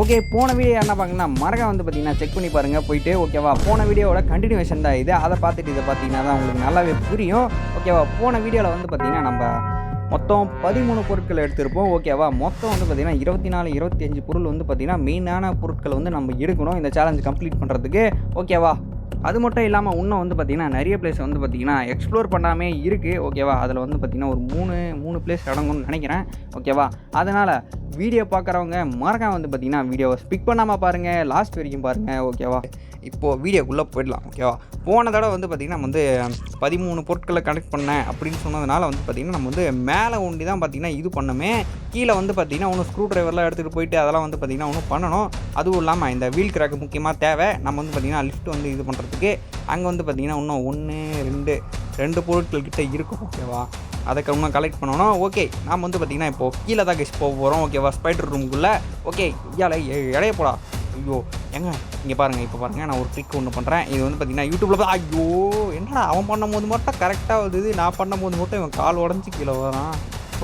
Okay, போன video என்ன பார்க்கணும்னா மறக்காம வந்து பார்த்தீங்கன்னா செக் பண்ணி பாருங்கள் போயிட்டு. ஓகேவா, போன வீடியோவோட கண்டினியூவேஷன் தான் இது. அதை பார்த்துட்டு இதை பார்த்தீங்கன்னா தான் உங்களுக்கு நல்லாவே புரியும். ஓகேவா, போன வீடியோவில் வந்து பார்த்தீங்கன்னா நம்ம மொத்தம் 13 பொருட்கள் எடுத்திருப்போம். ஓகேவா, மொத்தம் வந்து பார்த்தீங்கன்னா 24 25 பொருள் வந்து பார்த்தீங்கன்னா மெயினான பொருட்களை வந்து நம்ம எடுக்கணும் இந்த சேலஞ்ச் கம்ப்ளீட் பண்ணுறதுக்கு. ஓகேவா, அது மட்டும் இல்லாமல் இன்னும் வந்து பார்த்திங்கன்னா நிறைய பிளேஸ் வந்து பார்த்திங்கன்னா எக்ஸ்ப்ளோர் பண்ணாமே இருக்குது. ஓகேவா, அதில் வந்து பார்த்திங்கன்னா ஒரு மூணு பிளேஸ் அடங்கும்னு நினைக்கிறேன். ஓகேவா, அதனால் வீடியோ பார்க்குறவங்க மறக்காம வந்து பார்த்திங்கன்னா வீடியோவை ஸ்பிக் பண்ணாமல் பாருங்கள், லாஸ்ட் வரைக்கும் பாருங்கள். ஓகேவா, இப்போது வீடியோக்குள்ளே போயிடலாம். ஓகேவா, போன தடவை வந்து பார்த்திங்கன்னா நம்ம வந்து 13 பொருட்களை கனெக்ட் பண்ணேன் அப்படின்னு சொன்னதுனால வந்து பார்த்திங்கன்னா நம்ம வந்து மேலே ஒண்டி தான் பார்த்திங்கன்னா இது பண்ணமே. கீழே வந்து பார்த்திங்கன்னா ஒன்றும் ஸ்க்ரூ ட்ரைவர்லாம் எடுத்துகிட்டு போயிட்டு அதெல்லாம் வந்து பார்த்திங்கன்னா ஒன்றும் பண்ணணும். அதுவும் இல்லாமல் இந்த வீல் கிராக்கு முக்கியமாக தேவை. நம்ம வந்து பார்த்திங்கன்னா லிஃப்ட் வந்து இது பண்ணுறதுக்கு அங்கே வந்து பார்த்திங்கன்னா இன்னும் 1 2 பொருட்கள் கிட்டே இருக்கும். ஓகேவா, அதுக்கு இன்னும் கலெக்ட் பண்ணணும். ஓகே, நாம் வந்து பார்த்திங்கன்னா இப்போது கீழே தான் போக போகிறோம். ஓகேவா, ஸ்பைடர் ரூமுக்குள்ளே. ஓகே, இடைய போடா. ஐயோ ஏங்க இங்கே பாருங்கள், இப்போ பாருங்கள், நான் ஒரு ட்ரிக் ஒன்று பண்ணுறேன். இது வந்து பார்த்திங்கன்னா யூடியூப்பில் ஐயோ என்னடா அவன் பண்ணும்போது மட்டும் கரெக்டாக வருது, நான் பண்ணும்போது மட்டும் இவன் கால் உடஞ்சி கீழே வரான்.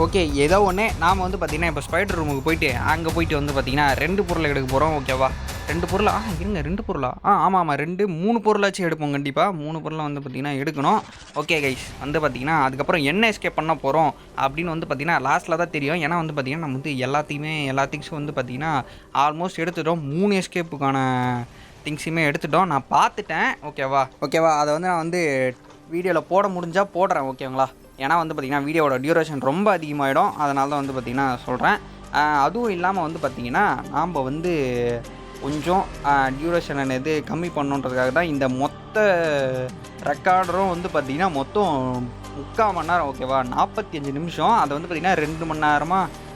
ஓகே, ஏதோ ஒன்று நாம் வந்து பார்த்திங்கன்னா இப்போ ஸ்பைடர் ரூமுக்கு போயிட்டு அங்கே போயிட்டு வந்து பார்த்திங்கன்னா 2 பொருளை எடுக்க போகிறோம். ஓகேவா, 2 பொருளா இருங்க, 2 பொருளா ஆமாம் 3 பொருளாச்சும் எடுப்போம் கண்டிப்பாக. 3 பொருளை வந்து பார்த்திங்கன்னா எடுக்கணும். ஓகே கைஸ், வந்து பார்த்திங்கன்னா அதுக்கப்புறம் என்ன எஸ்கேப் பண்ண போகிறோம் அப்படின்னு வந்து பார்த்திங்கன்னா லாஸ்ட்டில் தான் தெரியும். ஏன்னா வந்து பார்த்திங்கன்னா நம்ம வந்து எல்லா திங்ஸும் வந்து பார்த்திங்கன்னா ஆல்மோஸ்ட் எடுத்துட்டோம். 3 எஸ்கேப்புக்கான திங்ஸுமே எடுத்துட்டோம், நான் பார்த்துட்டேன். ஓகேவா, அதை வந்து நான் வந்து வீடியோவில் போட முடிஞ்சால் போடுறேன். ஓகேங்களா, ஏன்னா வந்து பார்த்திங்கன்னா வீடியோவோட டியூரேஷன் ரொம்ப அதிகமாகிடும், அதனால தான் வந்து பார்த்திங்கன்னா சொல்கிறேன். அதுவும் இல்லாமல் வந்து பார்த்திங்கன்னா நாம் வந்து கொஞ்சம் டியூரேஷன் இது கம்மி பண்ணுன்றதுக்காக தான் இந்த மொத்த ரெக்கார்டரும் வந்து பார்த்திங்கன்னா மொத்தம் 3/4 மணி நேரம். ஓகேவா, 45 நிமிஷம். அதை வந்து பார்த்திங்கன்னா 2 மணி நேரமாக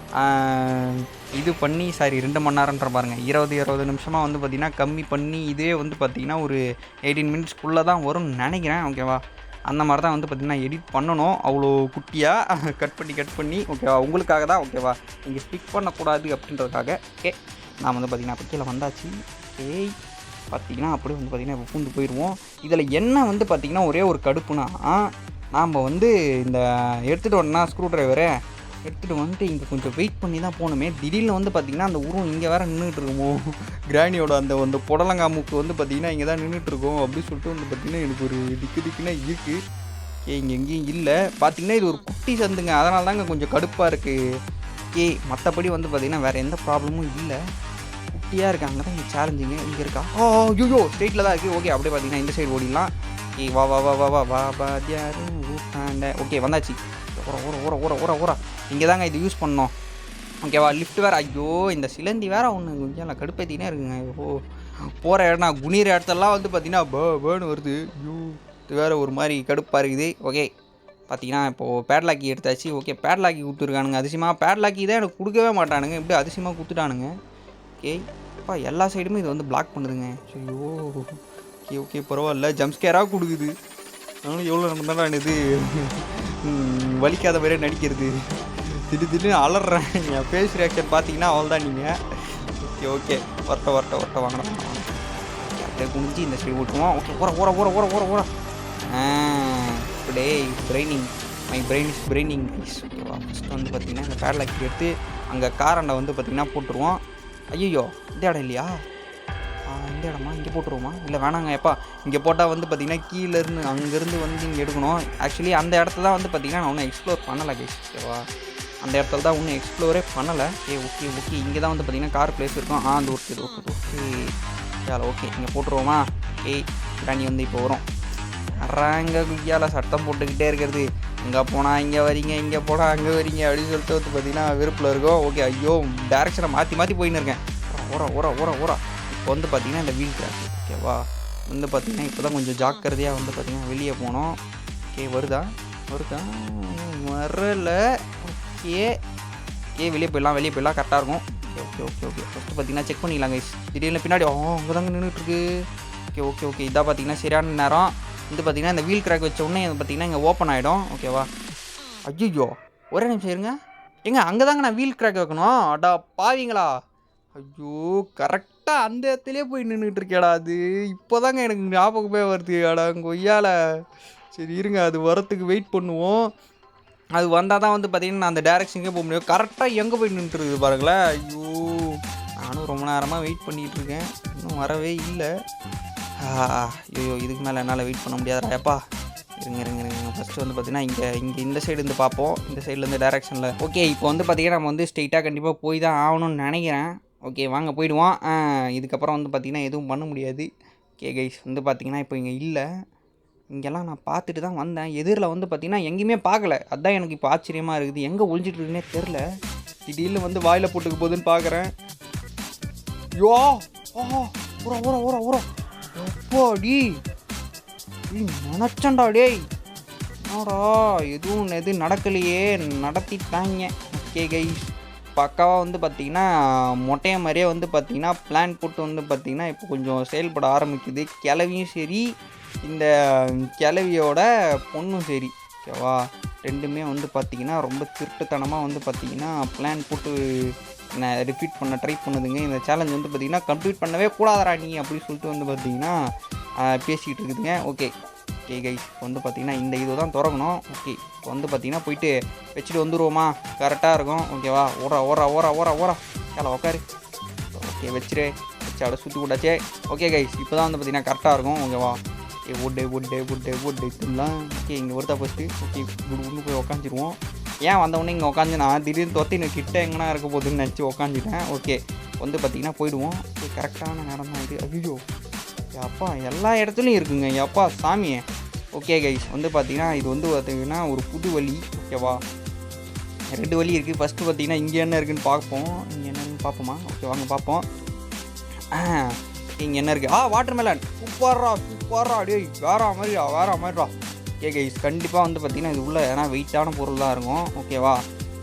இது பண்ணி 2 மணி நேரம்ன்ற பாருங்கள், 20 நிமிஷமாக வந்து பார்த்திங்கன்னா கம்மி பண்ணி இதே வந்து பார்த்திங்கன்னா ஒரு 18 மினிட்ஸ்க்குள்ளே தான் வரும்னு நினைக்கிறேன். ஓகேவா, அந்த மாதிரி தான் வந்து பார்த்திங்கன்னா எடிட் பண்ணணும், அவ்வளோ குட்டியாக கட் பண்ணி. ஓகேவா, உங்களுக்காக தான். ஓகேவா, நீங்கள் ஸ்டிக் பண்ணக்கூடாது அப்படின்றதுக்காக. ஓகே, நான் வந்து பார்த்திங்கன்னா இப்போ கீழே வந்தாச்சு. ஏய் பார்த்திங்கன்னா அப்படியே வந்து பார்த்திங்கன்னா இப்போ பூந்து போயிடுவோம். இதில் என்ன வந்து பார்த்திங்கன்னா ஒரே ஒரு கடுப்புனா, நாம் வந்து இந்த எடுத்துகிட்டு வரணும்னா ஸ்க்ரூ ட்ரைவரை எடுத்துகிட்டு வந்துட்டு இங்கே கொஞ்சம் வெயிட் பண்ணி தான் போகணுமே. திடீர்னு வந்து பார்த்திங்கன்னா அந்த உருவம் இங்கே வேறு நின்றுட்டு இருக்குமோ, கிராணியோட அந்த புடலங்கா மூக்கு வந்து பார்த்திங்கன்னா இங்கே தான் நின்றுட்டுருக்கோம் அப்படின்னு சொல்லிட்டு வந்து பார்த்திங்கன்னா எனக்கு ஒரு திக்குன்னா இருக்குது. இங்கே எங்கேயும் இல்லை. பார்த்திங்கன்னா இது ஒரு குட்டி சந்துங்க, அதனால தாங்க கொஞ்சம் கடுப்பாக இருக்குது. மற்றபடி வந்து பார்த்திங்கன்னா வேறு எந்த ப்ராப்ளமும் இல்லை. குட்டியாக இருக்காங்க தான் இங்கே சேலஞ்சிங்க. இங்கே இருக்கா? ஐயோ ஸ்ட்ரெயிட்டில் தான் இருக்குது. ஓகே, அப்படியே பார்த்திங்கன்னா இந்த சைடு ஓடிடலாம். வா வா வா வா வா வா பாத்தியாரு. ஓகே, வந்தாச்சு. ஓர இங்கே தாங்க இது யூஸ் பண்ணோம். ஓகேவா, லிஃப்ட் வேறு. ஐயோ இந்த சிலந்தி வேறு ஒன்று கொஞ்சம் கடுப்பேற்றினே இருக்குங்க. போகிற இடம் குனிற இடத்தெல்லாம் வந்து பார்த்திங்கன்னா பேர்னு வருது. ஐயோ இது வேறு ஒரு மாதிரி கடுப்பாக இருக்குது. ஓகே, பார்த்திங்கன்னா இப்போது பேட்லாக்கி எடுத்தாச்சு. ஓகே, பேட்லாக்கி கொடுத்துருக்கானுங்க அதிசயமாக. பேட்லாக்கி தான் எனக்கு கொடுக்கவே மாட்டானுங்க, இப்படி அதிசயமாக கொடுத்துட்டானுங்க. ஓகே, அப்பா எல்லா சைடுமே இது வந்து பிளாக் பண்ணுதுங்க. ஐயோ ஓகே பரவாயில்ல, ஜம்ஸ்கேராக கொடுக்குது. அதனால எவ்வளோ நடந்தாலும் இது வலிக்காத மாதிரியே நடிக்கிறது. திடீர்னு அலறேன். என் ஃபேஸ் ரியாக்ஷன் பார்த்தீங்கன்னா அவள் தான் நீங்கள். ஓகே வரட்ட வாங்கணும். அப்படியே குனிஞ்சு இந்த சைடு ஓட்டுவோம். ஓகே ஓர இப்படியே பிரெயினிங், மை பிரெயின் இஸ் பிரெயினிங். ஓகேவா, ஃபஸ்ட்டு வந்து பார்த்திங்கன்னா இந்த பேட்லாக் எடுத்து அங்கே காரண்டை வந்து பார்த்திங்கன்னா போட்டுருவோம். ஐயோ இந்த இடம் இல்லையா? இந்த இடமா இங்கே போட்டுருவோமா? இல்லை வேணாங்க எப்பா, இங்கே போட்டால் வந்து பார்த்திங்கன்னா கீழேருந்து அங்கேருந்து வந்து இங்கே எடுக்கணும். ஆக்சுவலி அந்த இடத்துல தான் வந்து பார்த்திங்கன்னா நான் ஒன்றும் எக்ஸ்ப்ளோர் பண்ணலை கைஸ். ஓகேவா, அந்த இடத்துல தான் ஒன்றும் எக்ஸ்ப்ளோரே பண்ணலை. ஓகே இங்கே தான் வந்து பார்த்திங்கன்னா கார் பிளேஸ் இருக்கும். அந்த ஓகே ஓகே இங்கே போட்டுருவோமா? கிராணி வந்து இப்போ வரும். அறாங்க குய்யால் சட்டம் போட்டுக்கிட்டே இருக்கிறது. இங்கே போனால் இங்கே வரீங்க, இங்கே போனால் அங்கே வரீங்க அப்படின்னு சொல்லிட்டு வந்து பார்த்திங்கன்னா வெறுப்பில் இருக்கும். ஓகே, ஐயோ டேரெக்ஷனை மாற்றி போயின்னு இருக்கேன். ஓர இப்போ வந்து பார்த்திங்கன்னா இந்த வீல் கிராக். ஓகேவா, வந்து பார்த்திங்கன்னா இப்போ தான் கொஞ்சம் ஜாக்கிரதையாக வந்து பார்த்திங்கன்னா வெளியே போனோம். ஓகே, வருதா வரல. ஓகே வெளியே போயிடலாம் கரெக்டாக இருக்கும். ஓகே ஃபஸ்ட்டு பார்த்திங்கன்னா செக் பண்ணிக்கலாம் கைஸ். திடீர்னு பின்னாடி அங்கே தாங்க நின்றுட்டுருக்கு. ஓகே இதாக பார்த்திங்கன்னா சரியான நேரம் வந்து பார்த்திங்கன்னா இந்த வீல் கிராக் வச்ச உடனே பார்த்திங்கன்னா இங்கே ஓப்பன் ஆகிடும். ஓகேவா, ஐயோ ஒரே நிமிஷம் இருங்க. அங்கே தாங்க நான் வீல் கிராக் வைக்கணும். அடா பாவீங்களா, ஐயோ கரெக்டாக அந்த இடத்துலேயே போய் நின்றுட்டு இருக்கேடா. அது இப்போ தாங்க எனக்கு ஞாபகமே வருது. அடா கொய்யால. சரி இருங்க, அது வரத்துக்கு வெயிட் பண்ணுவோம். அது வந்தால் தான் வந்து பார்த்திங்கன்னா நான் அந்த டேரெக்ஷனுக்கே போக முடியும். கரெக்டாக எங்கே போய் நின்றுருக்குது பாருங்களேன். ஐயோ நானும் ரொம்ப நேரமாக வெயிட் பண்ணிகிட்ருக்கேன், இன்னும் வரவே இல்லை. ஐயோ இதுக்கு மேலே என்னால் வெயிட் பண்ண முடியாதுடாப்பா. இருங்க ஃபஸ்ட்டு வந்து பார்த்திங்கன்னா இங்கே இந்த சைடு இருந்து பார்ப்போம், இந்த சைட்லேருந்து டேரெக்ஷனில். ஓகே இப்போ வந்து பார்த்திங்கன்னா நம்ம வந்து ஸ்ட்ரெயிட்டாக கண்டிப்பாக போய் தான் ஆகணும்னு நினைக்கிறேன். ஓகே வாங்க போயிடுவோம். இதுக்கப்புறம் வந்து பார்த்திங்கன்னா எதுவும் பண்ண முடியாது. ஓகே கைஸ் வந்து பார்த்திங்கன்னா இப்போ இங்கே இல்லை, இங்கெல்லாம் நான் பார்த்துட்டு தான் வந்தேன். எதிரில் வந்து பார்த்திங்கன்னா எங்கேயுமே பார்க்கல. அதுதான் எனக்கு இப்போ ஆச்சரியமாக இருக்குது, எங்கே ஒழிஞ்சிட்ருக்குன்னே தெரில. திடீர்னு வந்து வாயில் போட்டுக்க போகுதுன்னு பார்க்குறேன். யோ ஊரா எப்பாடி நினச்சண்டா டேய், என்னடா எதுவும் நடக்கலையே, நடத்திட்டாங்க. ஓகே கைஸ் பக்காவாக வந்து பார்த்திங்கன்னா மொட்டையை மாதிரியே வந்து பார்த்திங்கன்னா பிளான் போட்டு வந்து பார்த்திங்கன்னா இப்போ கொஞ்சம் செயல்பட ஆரம்பிக்குது. கிளவியும் சரி, இந்த கிளவியோட பொண்ணும் சரி, ஓகேவா, ரெண்டுமே வந்து பார்த்திங்கன்னா ரொம்ப திருட்டுத்தனமாக வந்து பார்த்திங்கன்னா பிளான் போட்டு நான் ரிப்பீட் பண்ண ட்ரை பண்ணுதுங்க. இந்த சேலஞ்ச் வந்து பார்த்திங்கன்னா கம்ப்ளீட் பண்ணவே கூடாதரா நீ அப்படின்னு சொல்லிட்டு வந்து பார்த்திங்கன்னா பேசிக்கிட்டு இருக்குதுங்க. ஓகே கைஸ் இப்போ வந்து பார்த்திங்கன்னா இந்த இது தான் திறக்கணும். ஓகே இப்போ வந்து பார்த்திங்கன்னா போயிட்டு வச்சுட்டு வந்துடுவோமா, கரெக்டாக இருக்கும். ஓகேவா, ஓரா ஏல உக்காரு. ஓகே வச்சு அப்படியே சுற்றி விட்டாச்சே. ஓகே கைஸ் இப்போ தான் வந்து பார்த்திங்கன்னா கரெக்டாக இருக்கும். ஓகேவா, ஒட்டு இதெல்லாம். ஓகே இங்கே ஒருத்தா ஃபஸ்ட்டு. ஓகே ஒன்று போய் உக்காந்துருவோம். ஏன் வந்தவொடனே இங்கே உக்காந்து நான் திடீர்னு தொத்தி எனக்கு கிட்ட எங்கன்னா இருக்க போகுதுன்னு நினச்சி உக்காந்துட்டேன். ஓகே வந்து பார்த்திங்கன்னா போயிடுவோம். ஓகே கரெக்டான நேரம் தான் இது. ஐயோ அப்பா எல்லா இடத்துலையும் இருக்குங்க எப்பா சாமியே. ஓகே கைஸ் வந்து பார்த்திங்கன்னா இது வந்து பார்த்திங்கன்னா ஒரு புது வழி. ஓகேவா, 2 வழி இருக்குது. ஃபஸ்ட்டு பார்த்திங்கன்னா இங்கே என்ன இருக்குதுன்னு பார்ப்போம். இங்கே என்னன்னு பார்ப்போமா? ஓகே வாங்க பார்ப்போம். இங்கே என்ன இருக்குது? Water melon. சூப்பரா டேய், வேற மாதிரிடா. ஓகே கைஸ் கண்டிப்பாக வந்து பார்த்திங்கன்னா இது உள்ள ஏன்னா வெயிட்டான பொருள் தான் இருக்கும். ஓகேவா,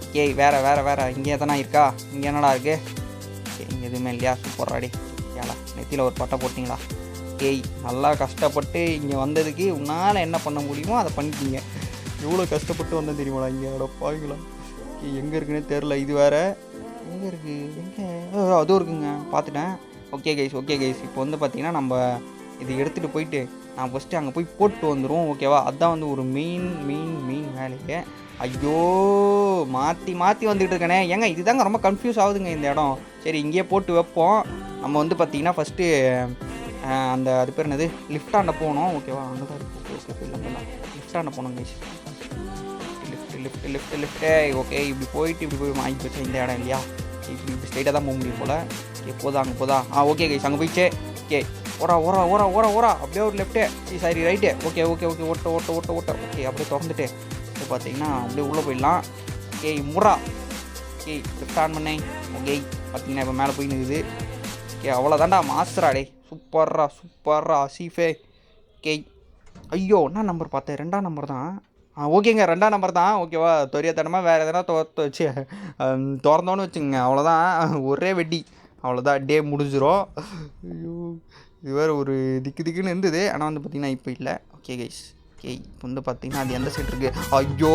ஓகே வேறு இங்கே எதனா இருக்கா? இங்கே என்னடா இருக்குது? ஓகே இங்கே எதுவுமே இல்லையா? சூப்பரா டே. ஏலா நெத்தியில் ஒரு பட்டை போட்டிங்களா? ஓகே நல்லா கஷ்டப்பட்டு இங்கே வந்ததுக்கு உன்னால் என்ன பண்ண முடியுமோ அதை பண்ணிட்டீங்க. எவ்வளோ கஷ்டப்பட்டு வந்தேன் தெரியுமாடா இங்கே பாவீங்களா. ஓகே எங்கே இருக்குன்னே தெரில. இது வேறு எங்கே இருக்குது? அதுவும் இருக்குங்க, பார்த்துட்டேன். ஓகே கைஸ் இப்போ வந்து பார்த்திங்கன்னா நம்ம இது எடுத்துகிட்டு போயிட்டு நான் ஃபஸ்ட்டு அங்கே போய் போட்டு வந்துடுவோம். ஓகேவா, அதுதான் வந்து ஒரு மெயின் வேலையே. ஐயோ மாற்றி வந்துக்கிட்டு இருக்கேனே ஏங்க, இது தாங்க ரொம்ப கன்ஃபியூஸ் ஆகுதுங்க இந்த இடம். சரி இங்கேயே போட்டு வைப்போம். நம்ம வந்து பார்த்திங்கன்னா ஃபஸ்ட்டு அந்த அது பேர் என்னது லிஃப்டாண்ட போகணும். ஓகேவா, அங்கே தான் இருக்குது. லிஃப்டாண்ட போகணும் கைஸ். லிஃப்ட்டு. ஓகே இப்படி போய் வாங்கி போச்சா இந்த இடம் இல்லையா? இப்படி ஸ்ட்ரைட்டாக தான் போக முடியும் போல். ஓகே அங்கே போதா? ஓகே கைஸ் அங்கே போயிடுச்சே. ஓகே ஓரா அப்படியே ஒரு லெஃப்ட்டு சாரி ரைட்டு. ஓகே ஓட்ட. ஓகே அப்படியே திறந்துட்டு இப்போ பார்த்தீங்கன்னா அப்படியே உள்ளே போயிடலாம். ஓகே முறா. ஓகே லெஃப்ட் ஆன் பண்ணேன். ஓகே பார்த்தீங்கன்னா இப்போ மேலே போய் நிற்குது. ஓகே அவ்வளோதாண்டா மாஸ்டராடே. சூப்பரா சீஃபே. ஓகே ஐயோ என்ன நம்பர் பார்த்தேன்? 2ஆம் நம்பர் தான். ஓகேங்க 2ஆம் நம்பர் தான். ஓகேவா, தெரியாதனமாக வேறு எதனா திறந்தோன்னு வச்சுங்க, அவ்வளோதான் ஒரே வெட்டி, அவ்வளோதான் டே முடிஞ்சிடும். ஐயோ இது வேறு ஒரு திக்குன்னு இருந்தது, ஆனால் வந்து பார்த்திங்கன்னா இப்போ இல்லை. ஓகே கைஸ் ஓகே இப்போ வந்து பார்த்திங்கன்னா அது எந்த சைட் இருக்குது? ஐயோ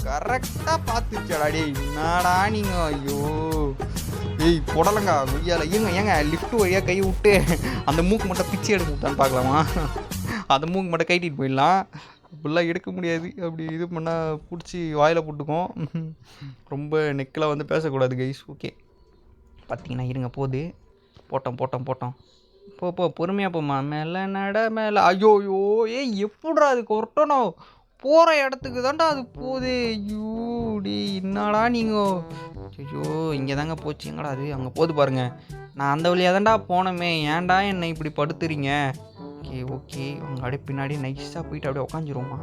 கரெக்டாக பார்த்துச்சாடாடி, என்னடா நீங்கள்? ஐயோ புடலங்க கொய்யால. ஏங்க லிஃப்ட் வழியாக கை விட்டு அந்த மூக்கு மட்டும் பிச்சு எடுக்க விட்டான்னு பார்க்கலாமா? அந்த மூக்கு மட்டும் கைட்டிட்டு போயிடலாம். அப்படிலாம் எடுக்க முடியாது. அப்படி இது பண்ணால் பிடிச்சி வாயில் போட்டுக்கும். ரொம்ப நெக்கில் வந்து பேசக்கூடாது கைஸ். ஓகே பார்த்தீங்கன்னா இருங்க போகுது. போட்டோம் போ பொறுமையாக போம்மா. மேலே ஐயோ எப்படா அது கொரட்டணும்? போகிற இடத்துக்கு தான்டா அது போகுது. ஐயோ என்னடா நீங்கள்? ஐயோ இங்கே தாங்க போச்சு. எங்கடா அது? அங்கே போகுது பாருங்கள். நான் அந்த வழியாக தான்டா போனோமே, ஏன்டா என்னை இப்படி படுத்துறீங்க? ஓகே அவங்க அப்படியே பின்னாடி நைஸாக போயிட்டு அப்படியே உக்காந்துருவோமா?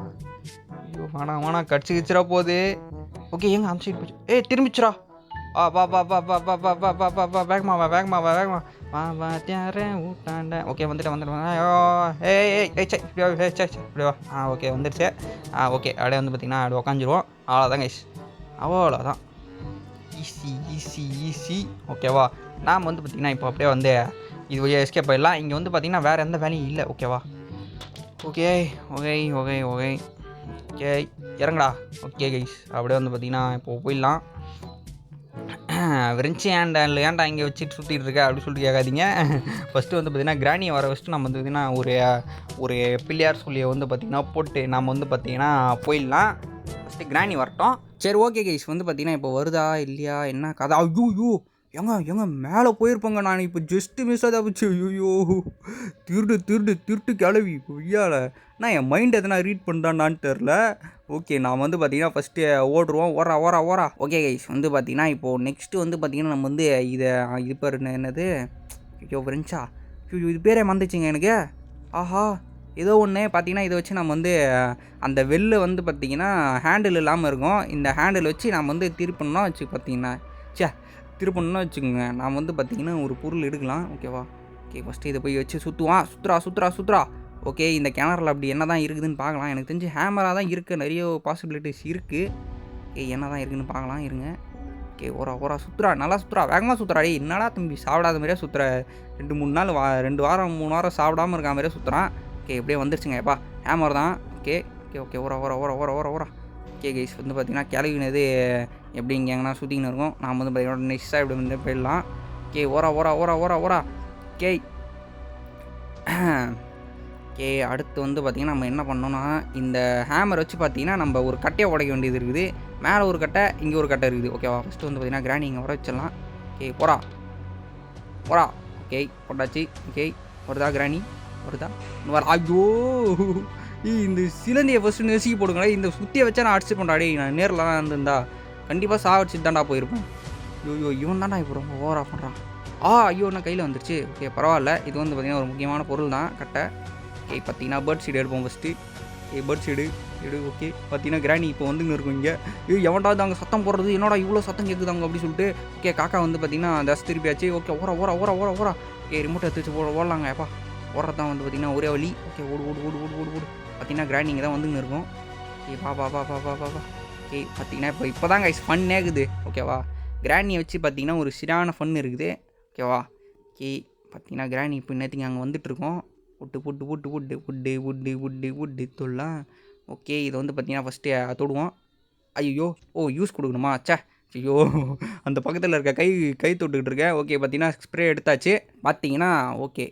ஐயோ வேணாம் கடிச்சிக்கிச்சிரா போகுது. ஓகே எங்க அந்த சைடு போச்சு. திரும்பிச்சுரா. வேகமா வா தேரேன் ஊட்டாண்ட. ஓகே வந்துட்டேன். வா. ஓகே வந்துடுச்சு. ஓகே அப்படியே வந்து பார்த்திங்கன்னா அப்படியே உக்காந்துருவோம். அவ்வளோதான் கைஸ், அவ்வளோதான். ஈஸி. ஓகேவா, நாம் வந்து பார்த்திங்கன்னா இப்போ அப்படியே வந்து இது வழியாக எஸ்கேப் ஆகிடலாம். இங்கே வந்து பார்த்திங்கன்னா வேறு எந்த வேலையும் இல்லை. ஓகேவா, ஓகே இறங்கடா. ஓகே கைஸ் அப்படியே வந்து பார்த்திங்கன்னா இப்போ போயிடலாம். விரிஞ்சி ஏன்டா இங்கே வச்சுட்டு சுற்றிட்டு இருக்க அப்படி சொல்லிட்டு கேட்காதீங்க. ஃபஸ்ட்டு வந்து பார்த்திங்கன்னா கிராணியை வர வச்சுட்டு நம்ம வந்து பார்த்திங்கன்னா ஒரு பிள்ளையார் சொல்லியை வந்து பார்த்திங்கன்னா போட்டு நம்ம வந்து பார்த்திங்கன்னா போயிடலாம். ஃபஸ்ட்டு கிராணி வரட்டும். சரி ஓகே கைஸ் வந்து பார்த்திங்கன்னா இப்போ வருதா இல்லையா என்ன கதை? ஐயோ ஏங்க ஏங்க மேலே போயிருப்பேங்க நான் இப்போ ஜஸ்ட்டு மிஸ் ஆச்சு. ஐயோ திருட்டு கிளவி கொய்யால நான் என் மைண்ட் எதனா ரீட் பண்ணுறான்னு தெரில. ஓகே நான் வந்து பார்த்தீங்கன்னா ஃபஸ்ட்டு ஓடுருவோம். ஓரா ஓகே கைஸ் வந்து பார்த்தீங்கன்னா இப்போது நெக்ஸ்ட்டு வந்து பார்த்தீங்கன்னா நம்ம வந்து இது பேர் என்னது ஐயோ ஃப்ரெண்ட்ஸா ஐயோ இது பேரே மறந்துச்சுங்க எனக்கு. ஆஹா ஏதோ ஒன்று பார்த்தீங்கன்னா இதை வச்சு நம்ம வந்து அந்த வெள்ளை வந்து பார்த்திங்கன்னா ஹேண்டில் இல்லாமல் இருக்கும். இந்த ஹேண்டில் வச்சு நம்ம வந்து திருப்பணும்னா வச்சு பார்த்தீங்கன்னா திருப்பணும்னா வச்சுக்கோங்க நாம் வந்து பார்த்திங்கன்னா ஒரு பொருள் எடுக்கலாம். ஓகேவா ஓகே ஃபஸ்ட்டு இதை போய் வச்சு சுற்றுறா. ஓகே இந்த கிணறுல அப்படி என்ன தான் இருக்குதுன்னு பார்க்கலாம். எனக்கு தெரிஞ்சு ஹேமராக தான் இருக்குது. நிறைய பாசிபிலிட்டிஸ் இருக்குது. ஓகே என்ன தான் இருக்குதுன்னு பார்க்கலாம் இருங்க. ஓகே ஓரா சுற்றுறா நல்லா சுற்றுறா வேகமாக சுற்றுறா. என்னடா தம்பி சாப்பிடாத மாதிரியே சுற்றுற 2-3 நாள் 2 வாரம் 3 வாரம் சாப்பிடாமல் இருக்க மாதிரியே சுற்றுறான். ஓகே எப்படியே வந்துருச்சுங்க எப்பா ஹேமர் தான். ஓகே ஓரா ஓகே கைஸ் வந்து பார்த்திங்கன்னா கிளவினது எப்படி இங்கே எங்கன்னா சுற்றிக்கின்னு இருக்கும். நாம் வந்து பார்த்தீங்கன்னா நெக்ஸ்ட்டாக இப்படி வந்து போயிடலாம். ஓகே ஓரா ஓகே அடுத்து வந்து பார்த்திங்கன்னா நம்ம என்ன பண்ணோன்னா இந்த ஹேமர் வச்சு பார்த்திங்கன்னா நம்ம ஒரு கட்டையை உடைக்க வேண்டியது இருக்குது. மேலே ஒரு கட்டை இங்கே ஒரு கட்டை இருக்குது. ஓகேவா ஃபஸ்ட்டு வந்து பார்த்திங்கன்னா கிராணி இங்கே வர வச்சிடலாம். ஓகே போடா ஓகே போட்டாச்சு. ஓகே வருதா கிராணி வருதா ஐயோ இந்த சிலந்தியை ஃபஸ்ட்டு நெசுக்கி போடுங்களே. இந்த சுற்றியை வச்சா நான் அடிச்சு பண்ணுறாடே. நான் நேரில் தான் இருந்திருந்தா கண்டிப்பாக சாவடிச்சுட்டு தான்டா போயிருப்பேன். ஐயோ இவன் தான்டா இப்போ ரொம்ப ஓவராக பண்ணுறான். ஐயோ நான் கையில் வந்துருச்சு. ஓகே பரவாயில்ல. இது வந்து பார்த்திங்கன்னா ஒரு முக்கியமான பொருள் தான் கட்டை. ஓகே பார்த்தீங்கன்னா பேர்ட் சீடு எடுப்போம் ஃபஸ்ட்டு. பேர்ட் சீடு ஓகே பார்த்தீங்கன்னா கிராணி இப்போ வந்துன்னு இருக்கும் இங்கே. எவன்டாவது அங்கே சத்தம் போடுறது என்னோட இவ்வளோ சத்தம் கேட்குதாங்க அப்படின்னு சொல்லிட்டு. ஓகே காக்கா வந்து பார்த்திங்கன்னா தஸ் திருப்பியாச்சு. ஓகே ஓரா ஓகே ரிமோட்டை எடுத்து ஓடலாங்க எப்பா ஓடுறதான் வந்து பார்த்திங்கன்னா ஒரே வழி. ஓகே ஓடு பார்த்திங்கன்னா கிராணி இங்கே தான் வந்துன்னு இருக்கும். ஓகே பா ஓகே பார்த்திங்கன்னா இப்போ தான் கைஸ் ஃபன் ஆகுது. ஓகேவா கிராணியை வச்சு பார்த்திங்கன்னா ஒரு சிறான ஃபன் இருக்குது. ஓகேவா ஓகே பார்த்திங்கன்னா கிராணி இப்போ நேற்றுக்கு அங்கே வந்துட்டுருக்கோம். உட்டு தொல்லாம். ஓகே இதை வந்து பார்த்திங்கன்னா ஃபஸ்ட்டு தொடுவோம். ஐயோ யூஸ் கொடுக்கணுமா ஐயோ அந்த பக்கத்தில் இருக்க கை தொட்டுக்கிட்டு இருக்கேன். ஓகே பார்த்திங்கன்னா ஸ்ப்ரே எடுத்தாச்சு பார்த்திங்கன்னா. ஓகே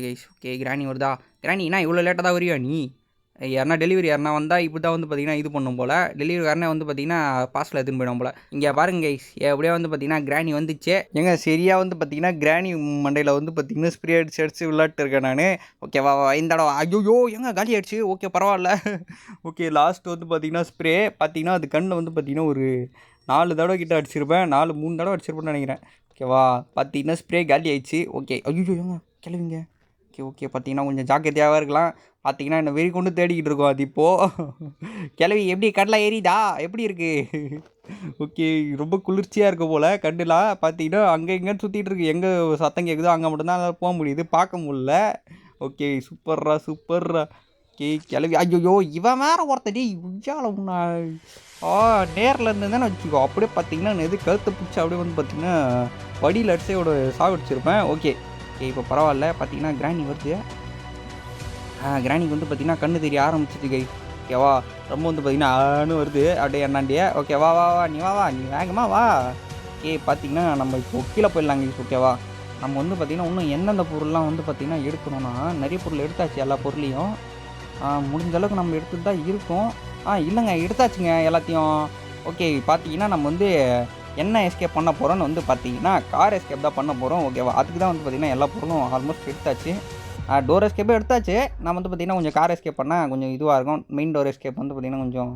கைஸ் கிராணி வருதா கிராணி என்ன இவ்வளோ லேட்டாக தான் வரியா நீ? யாருனா டெலிவரி யாருனா வந்தால் இப்படி தான் வந்து பார்த்திங்கன்னா இது பண்ணும் போல். டெலிவரி யாருனா வந்து பார்த்திங்கன்னா பார்சல் எடுத்துன்னு போயிடும் போல். இங்கே பாருங்க கைஸ் எப்படியே வந்து பார்த்திங்கன்னா கிராணி வந்துச்சு. எங்க சரியாக வந்து பார்த்திங்கன்னா கிராணி மண்டையில் வந்து பார்த்திங்கன்னா ஸ்ப்ரே அடிச்சு விளாட்டு இருக்கேன் நான். ஓகேவா இந்த தடவை ஐயோ எங்கே காலி ஆகிடுச்சு. ஓகே பரவாயில்ல. ஓகே லாஸ்ட் வந்து பார்த்திங்கன்னா ஸ்ப்ரே பார்த்திங்கன்னா அது கண்ணில் வந்து பார்த்திங்கன்னா ஒரு 4 தடவை கிட்ட அடிச்சிருப்பேன். 3 தடவை அடிச்சிருப்பேன்னு நினைக்கிறேன். ஓகேவா பார்த்திங்கன்னா ஸ்ப்ரே காலி ஆயிடுச்சு. ஓகே ஐயோ ஏங்க கிளவிங்க. ஓகே பார்த்திங்கன்னா கொஞ்சம் ஜாக்கிரதையாக இருக்கலாம். பார்த்திங்கன்னா என்ன வெறி கொண்டு தேடிக்கிட்டு இருக்கோம். அது இப்போது கிளவி எப்படி கடலை ஏறிதா எப்படி இருக்குது? ஓகே ரொம்ப குளிர்ச்சியாக இருக்க போல் கண்டுலாம். பார்த்திங்கன்னா அங்கே இங்கேன்னு சுற்றிட்டு இருக்கு. எங்கே சத்தம் கேட்குதோ அங்கே மட்டும்தான் போக முடியுது பார்க்க முடியல. ஓகே சூப்பர்ரா ஓகே கிளவி ஐயோ இவன் வேறு ஒருத்தடி உஜால உண்ணா நேரில் இருந்து தானே வச்சுக்கோ. அப்படியே பார்த்திங்கன்னா எது கழுத்தை பிடிச்சி அப்படியே வந்து பார்த்திங்கன்னா வடியில் அடிச்சோட சாவடிச்சிருப்பேன். ஓகே இப்போ பரவாயில்ல. பார்த்திங்கன்னா கிராணி வருது. கிராணிக்கு வந்து பார்த்திங்கன்னா கண்ணு தெரிய ஆரம்பிச்சிட்டு கை. ஓகேவா ரொம்ப வந்து பார்த்திங்கன்னா ஆன்னு வருது அப்படியே என்னாண்டியே. ஓகே வா நீ வேகமாக வா. ஓகே பார்த்திங்கன்னா நம்ம இப்போ கீழே போயிடலாங்க. ஓகேவா நம்ம வந்து பார்த்திங்கன்னா இன்னும் எந்தெந்த பொருள்லாம் வந்து பார்த்திங்கன்னா எடுக்கணும்னா நிறைய பொருள் எடுத்தாச்சு. எல்லா பொருளையும் முடிஞ்ச அளவுக்கு நம்ம எடுத்துட்டு தான் இருக்கோம். இல்லைங்க எடுத்தாச்சுங்க எல்லாத்தையும். ஓகே பார்த்திங்கன்னா நம்ம வந்து என்ன எஸ்கேப் பண்ண போகிறோன்னு வந்து பார்த்திங்கன்னா கார் எஸ்கேப் தான் பண்ண போகிறோம். ஓகேவா அதுக்கு தான் வந்து பார்த்திங்கன்னா எல்லா பொருளும் ஆல்மோஸ்ட் எடுத்தாச்சு. டோர் எஸ்கேப்பே எடுத்தாச்சு. நான் வந்து பார்த்திங்கன்னா கொஞ்சம் கார் எஸ்கேப் பண்ணால் கொஞ்சம் இதுவாக இருக்கும். மெயின் டோர் எஸ்கேப் வந்து பார்த்திங்கன்னா கொஞ்சம்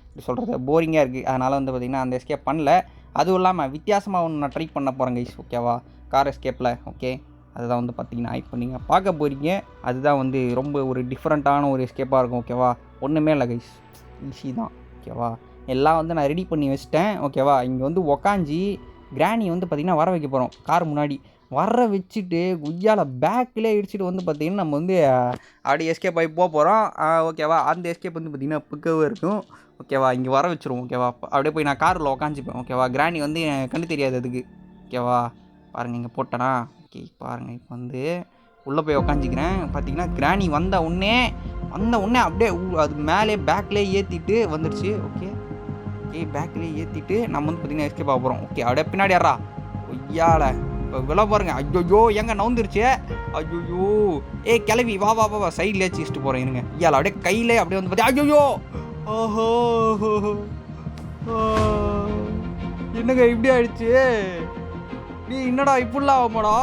எப்படி சொல்கிறது போரிங்காக இருக்குது. அதனால் வந்து பார்த்திங்கன்னா அந்த எஸ்கேப் பண்ணல. அதுவும் இல்லாமல் வித்தியாசமாக ஒன்று நான் ட்ரை பண்ண போகிறேன் கைஸ். ஓகேவா கார் எஸ்கேப்பில். ஓகே அதுதான் வந்து பார்த்திங்கன்னா இப்போ நீங்கள் பார்க்க போகிறீங்க. அதுதான் வந்து ரொம்ப ஒரு டிஃப்ரெண்ட்டான ஒரு எஸ்கேப்பாக இருக்கும். ஓகேவா ஒன்றுமே இல்லை கைஸ் ஈஸி தான். ஓகேவா எல்லாம் வந்து நான் ரெடி பண்ணி வச்சிட்டேன். ஓகேவா இங்கே வந்து உக்காஞ்சி கிராணி வந்து பார்த்திங்கன்னா வர வைக்க போகிறோம். கார் முன்னாடி வர வச்சுட்டு குய்யால் பேக்கில் இடிச்சிட்டு வந்து பார்த்திங்கன்னா நம்ம வந்து அப்படியே எஸ்கேப் ஆகி போகிறோம். ஓகேவா அந்த எஸ்கேப் வந்து பார்த்திங்கன்னா பிக்கவே இருக்கும். ஓகேவா இங்கே வர வச்சுருவோம். ஓகேவா அப்படியே போய் நான் காரில் உக்காஞ்சிப்பேன். ஓகேவா கிராணி வந்து கண்ணு தெரியாது அதுக்கு. ஓகேவா பாருங்கள் இங்கே போட்டேனா. ஓகே பாருங்கள் இப்போ வந்து உள்ளே போய் உக்காஞ்சிக்கிறேன். பார்த்திங்கன்னா கிராணி வந்த உடனே அப்படியே அது மேலே பேக்லேயே ஏற்றிட்டு வந்துடுச்சு. ஓகே பேக்லேயே ஏற்றிட்டு நம்ம வந்து பார்த்திங்கன்னா எஸ்கேப் ஆக போகிறோம். ஓகே அப்படியே பின்னாடி யாரா ஒய்யால இப்போ விழ பாருங்க. ஐயோ எங்கே நவுந்துருச்சு. ஐயோ கிளவி வா சைட்லேயே வச்சுட்டு போகிறேன் இருங்க. ஐயால அப்படியே கையிலே அப்படியே வந்து பார்த்தி ஐயோ என்னங்க இப்படி ஆயிடுச்சு. நீ என்னடா இப்படிலாம் ஆகுமாடா?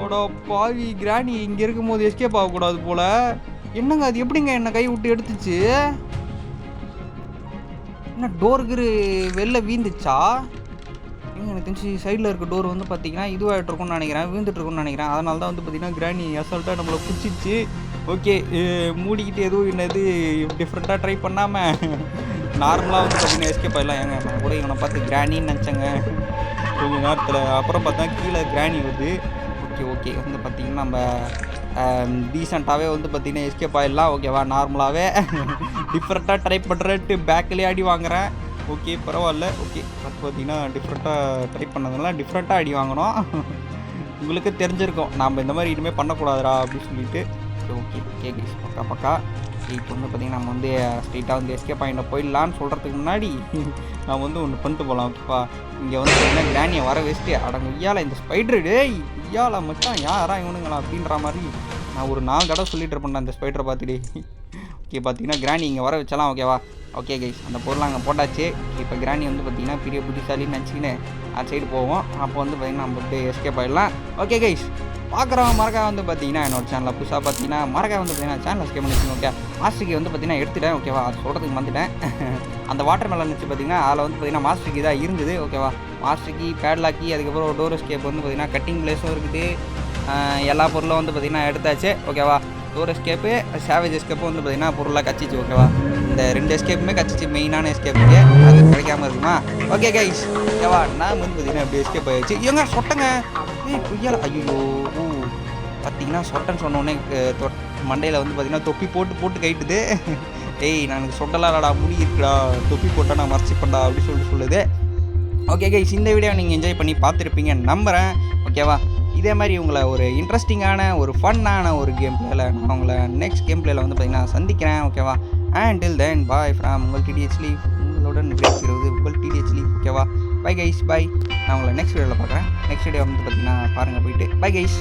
ஓடா பாவி, கிராணி இங்கே இருக்கும்போது எஸ்கேப் ஆகக்கூடாது போல. என்னங்க அது எப்படிங்க என்னை கை விட்டு எடுத்துச்சு? என்ன டோருக்கு வெளில வீந்துச்சா? எனக்கு தெரிஞ்சு சைடில் இருக்க டோர் வந்து பார்த்தீங்கன்னா இதுவாகிட்டு இருக்கும்னு நினைக்கிறேன், வீழ்ந்துட்டு இருக்கும்னு நினைக்கிறேன். அதனால தான் வந்து பார்த்தீங்கன்னா கிராணி அசால்ட்டாக நம்மளை பிடிச்சிச்சு. ஓகே, மூடிக்கிட்டு எதுவும் என்னது டிஃப்ரெண்ட்டாக ட்ரை பண்ணாமல் நார்மலாக வந்து பார்த்தீங்கன்னா எஸ்கேப் ஆகிடலாம். ஏங்க நான் கூட இவனை பார்த்து கிராணின்னு நினச்சேங்க கொஞ்சம் நேரத்தில். அப்புறம் பார்த்தா கீழே கிராணி வருது. ஓகே வந்து பார்த்திங்கன்னா நம்ம டீசெண்டாகவே வந்து பார்த்திங்கன்னா எஸ்கேப் ஆகிடலாம். ஓகேவா, நார்மலாகவே டிஃப்ரெண்ட்டாக ட்ரை பண்ணுறேன்ட்டு பேக்கிலே அடி வாங்குகிறேன். ஓகே பரவாயில்ல. ஓகே அது பார்த்தீங்கன்னா டிஃப்ரெண்ட்டாக ட்ரை பண்ணதுனால டிஃப்ரெண்ட்டாக அடி வாங்கினோம். உங்களுக்கு தெரிஞ்சிருக்கும் நாம் இந்த மாதிரி இனிமேல் பண்ணக்கூடாதுடா அப்படின்னு சொல்லிட்டு. ஓகே கைஸ், பக்கா இப்போ வந்து பார்த்திங்கன்னா நம்ம வந்து ஸ்ட்ரெயிட்டாக வந்து எஸ்கேப் பாயிண்ட்டை போயிடலான்னு சொல்கிறதுக்கு முன்னாடி நான் வந்து ஒன்று பண்ணிட்டு போகலாம். ஓகேப்பா, இங்கே வந்து பார்த்திங்கன்னா கிராணியை வர வச்சுட்டு அடங்கு ஐயால இந்த ஸ்பைட்ரு டேய் ஐயால மச்சான் யாரா இவனுங்களா அப்படின்ற மாதிரி நான் ஒரு 4 தடவை சொல்லிட்டு இருப்பேன் அந்த ஸ்பைடரை பார்த்துட்டு. ஓகே பார்த்தீங்கன்னா கிராணி இங்கே வர வச்சலாம். ஓகேவா, ஓகே கைஸ், அந்த பொருள் அங்கே போட்டாச்சு. இப்போ கிராணி வந்து பார்த்திங்கன்னா பெரிய புத்திசாலின்னு நினச்சிக்கின்னு அந்த சைடு போவோம். அப்போ வந்து பார்த்திங்கன்னா நம்ம அப்படியே எஸ்கேப் ஆகிடலாம். ஓகே கைஸ், பார்க்குறவங்க மறக்காம வந்து பார்த்தீங்கன்னா என்னோட சேனலில் புதுசாக பார்த்தீங்கன்னா மறக்காம வந்து பார்த்தீங்கன்னா சேனல் ஸ்கேப் பண்ணிக்கணும். ஓகே, மாஸ்டருக்கு வந்து பார்த்தீங்கன்னா எடுத்துட்டேன். ஓகேவா, அது சொல்கிறதுக்கு வந்துட்டேன். அந்த வாட்டர் மேலே இருந்துச்சு பார்த்தீங்கன்னா அதில் வந்து பார்த்தீங்கன்னா மாஸ்டருக்கு இதாக இருந்தது. ஓகேவா, மாஸ்டருக்கு பேட்லாக்கி அதுக்கப்புறம் டோர் எஸ்கேப் வந்து பார்த்தீங்கன்னா கட்டிங் பிளேஸும் இருக்குது. எல்லா பொருளும் வந்து பார்த்திங்கன்னா எடுத்தாச்சு. ஓகேவா, டோர் எஸ்கேப்பு சேவேஜ் எஸ்கேப்பும் வந்து பார்த்திங்கன்னா பொருளாக கச்சிச்சு. ஓகேவா, இந்த 2 எஸ்கேப்புமே கச்சிச்சு. மெயினான எஸ்கேப்புக்கு அது கிடைக்காம இருக்குமா? ஓகே கைஸ், ஓகேவா, நான் வந்து பார்த்திங்கன்னா அப்படியே எஸ்கேப் ஆகிடுச்சு. ஏங்க சொட்டங்க குய்யால ஐயோ பார்த்தீங்கன்னா சொட்டன்னு சொன்னோடனே மண்டையில் வந்து பார்த்திங்கன்னா தொப்பி போட்டு கைட்டுது. ஏய் நான் சொட்டலாம் இல்லடா, முடி இருக்குடா, தொப்பி போட்டால் நான் மறைச்சிப்பேன்டா அப்படின்னு சொல்லுது. ஓகே கைஸ், இந்த வீடியோ நீங்கள் என்ஜாய் பண்ணி பார்த்துருப்பீங்க நம்புகிறேன். ஓகேவா, இதே மாதிரி உங்களை ஒரு இன்ட்ரெஸ்டிங்கான ஒரு ஃபன்னான ஒரு கேம் பிளேயில் நான் உங்களை நெக்ஸ்ட் கேம் பிளேயில் வந்து பார்த்திங்கன்னா சந்திக்கிறேன். ஓகேவா, until then bye from உங்கள் TDH Leaf. உங்களுடன் விடைபெறுவது உங்கள் TDH Leaf. ஓகேவா, பை கைஸ், பை. நான் உங்களை நெக்ஸ்ட் வீடியோவில் பார்க்குறேன். நெக்ஸ்ட் வீடியோ வந்து பார்த்திங்கன்னா பாருங்கள் போயிட்டு. Bye guys.